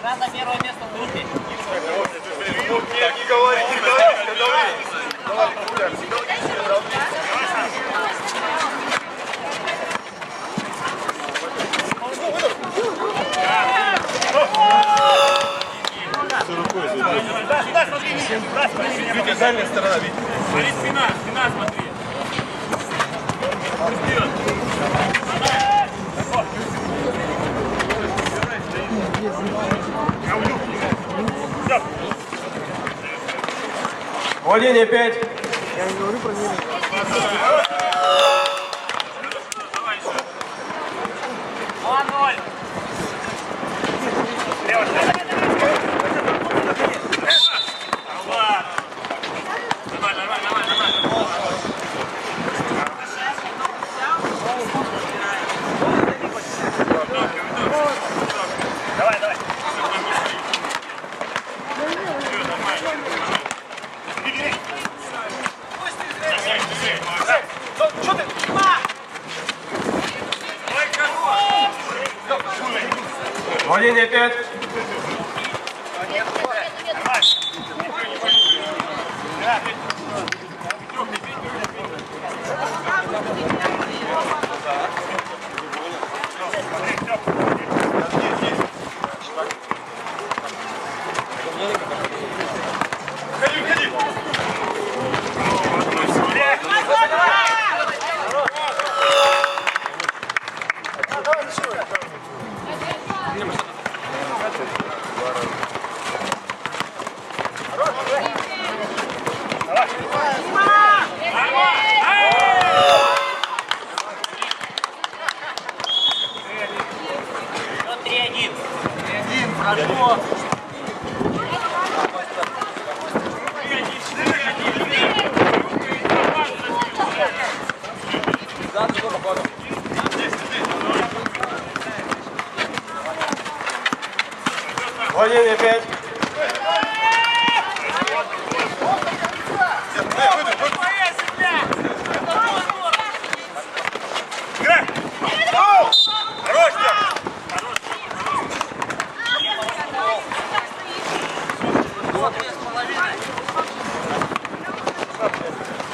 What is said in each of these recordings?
Игра за первое место в группе. Не говори, не говори. Сюда смотри, Витя, дальняя сторона, Витя. смотри, спина смотри. Вперед. Владение 5. Я не говорю про мир. Давай еще. 2-0. Лево, давай. Владение 5. Счет 3-1. 3-1, прошло. Владение 5.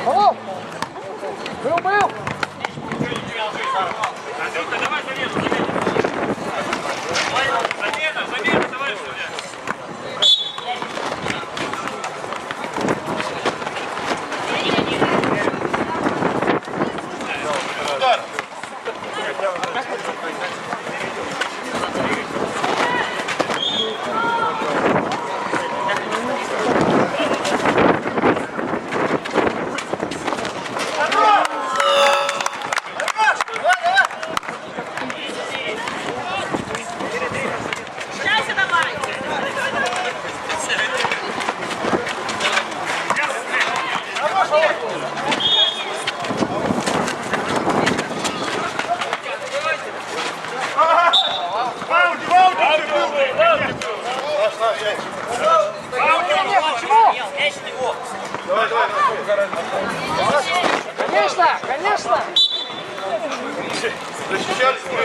Алло! Был! Давай замена, давай судья. Удар. Конечно! Защищались мы.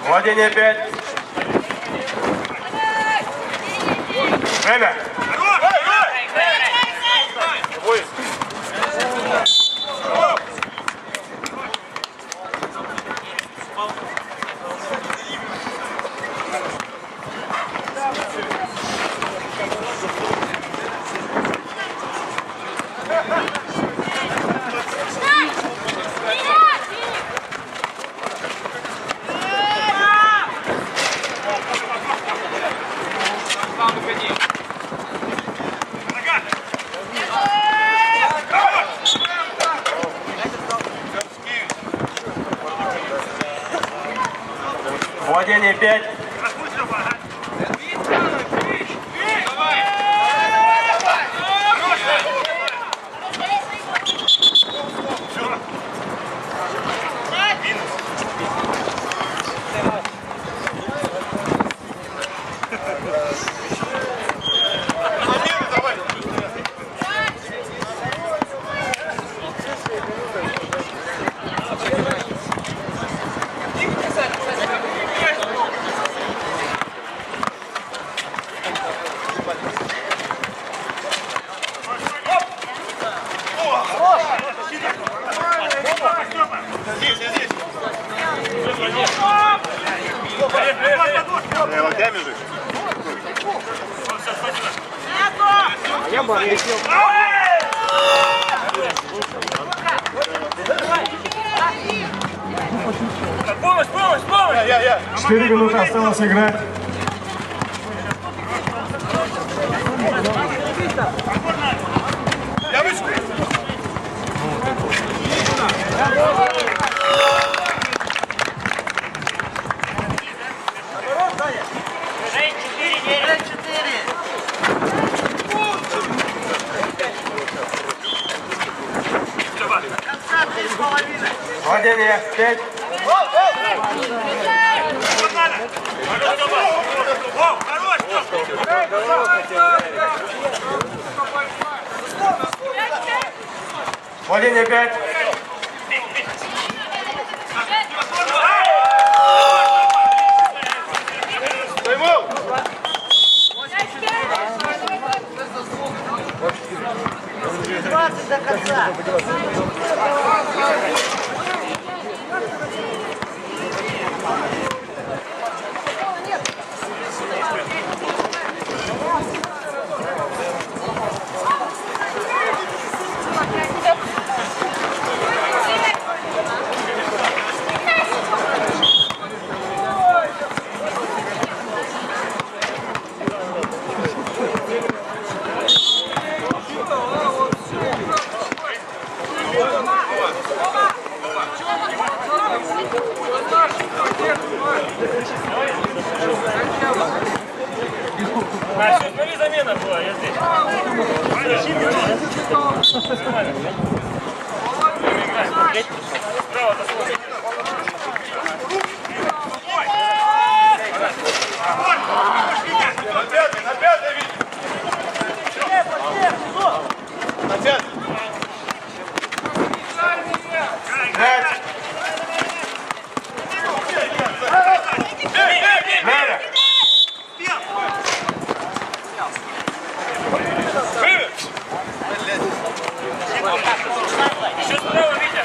Владение 5. Время. Там выходи. 5. Распусти, ага. Я бы ответил. Помощь, помощь, помощь! 4 минуты осталось играть. Владение 5. Владение 5. До конца. А, смотри, замена была, я здесь. Справа дословно. На пятый, Витя. На пятый. 5. Левый. Еще справа, Витя.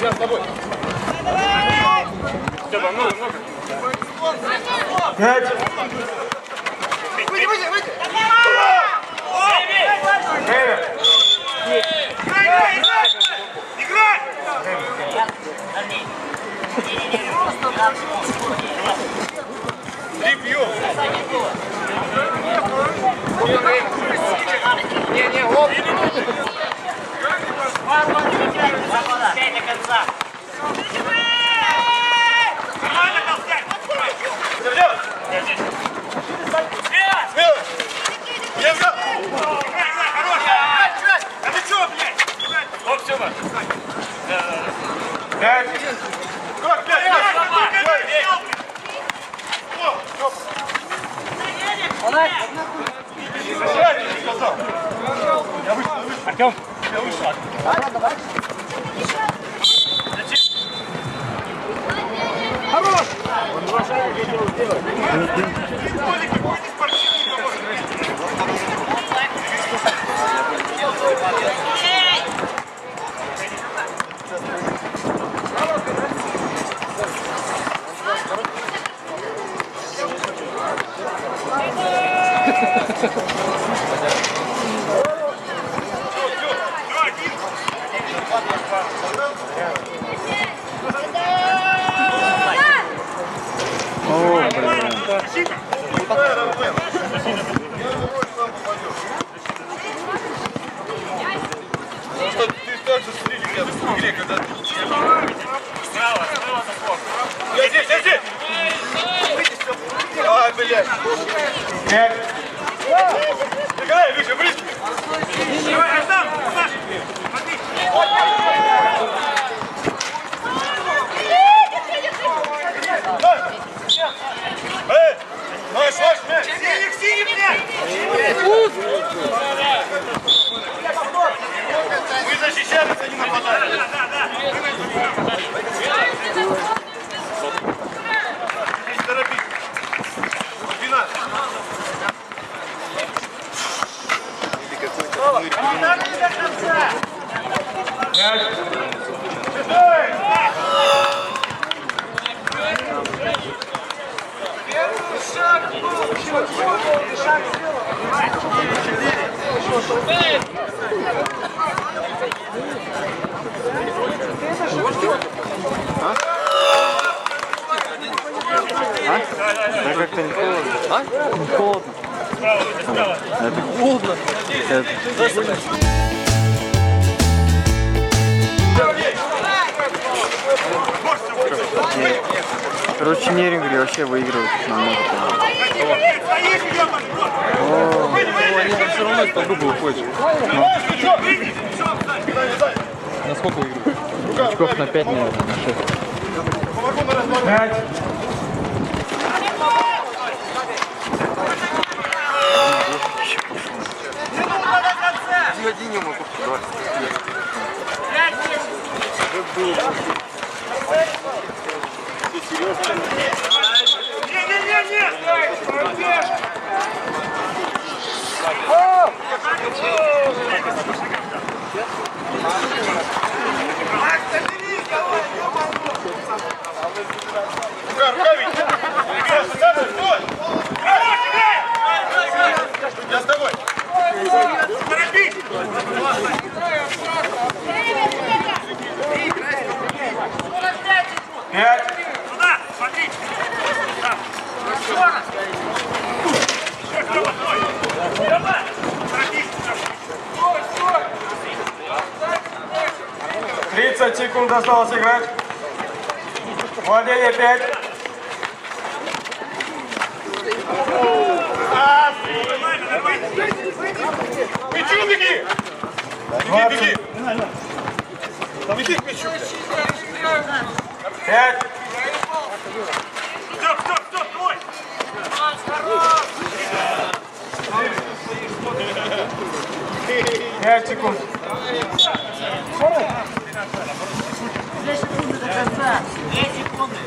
Я с тобой. Степа, много. 5. Выйди! Время. Играй! Три бью. Не, оп. Пять до конца. Нормально, толстяк! Я здесь. Смело. Я взял. Играй, хорош! А ты чего, блядь? Оп, Степа. 5. Как 5? Артем. О, блин. Защита. Что ты так же смотри, ребята, в игре, когда ты... Справа забор. Я здесь! Ай, блядь! Пять! Играй, Люся, близко! Давай, Артем, Саш, смотри. Эй! Наш мяч! Синий мяч. Вы защищались, а не нападали! Да. Здесь торопись! 12! Да как-то не холодно. А? Не холодно. Это холодно. Короче, Неринг вообще выигрывают намного. Они все равно из-под группы выходят. На сколько выигрывают? Очков на 5, наверное, на 6. Один не могу. Я с тобой! Торопись. Пять! Туда, смотри. Да. 30 секунд осталось играть. Владение 5. Мячу беги! Беги! Беги к мячу! 5. Стоп, твой. 5 секунд. 2 секунды до конца. 2 секунды.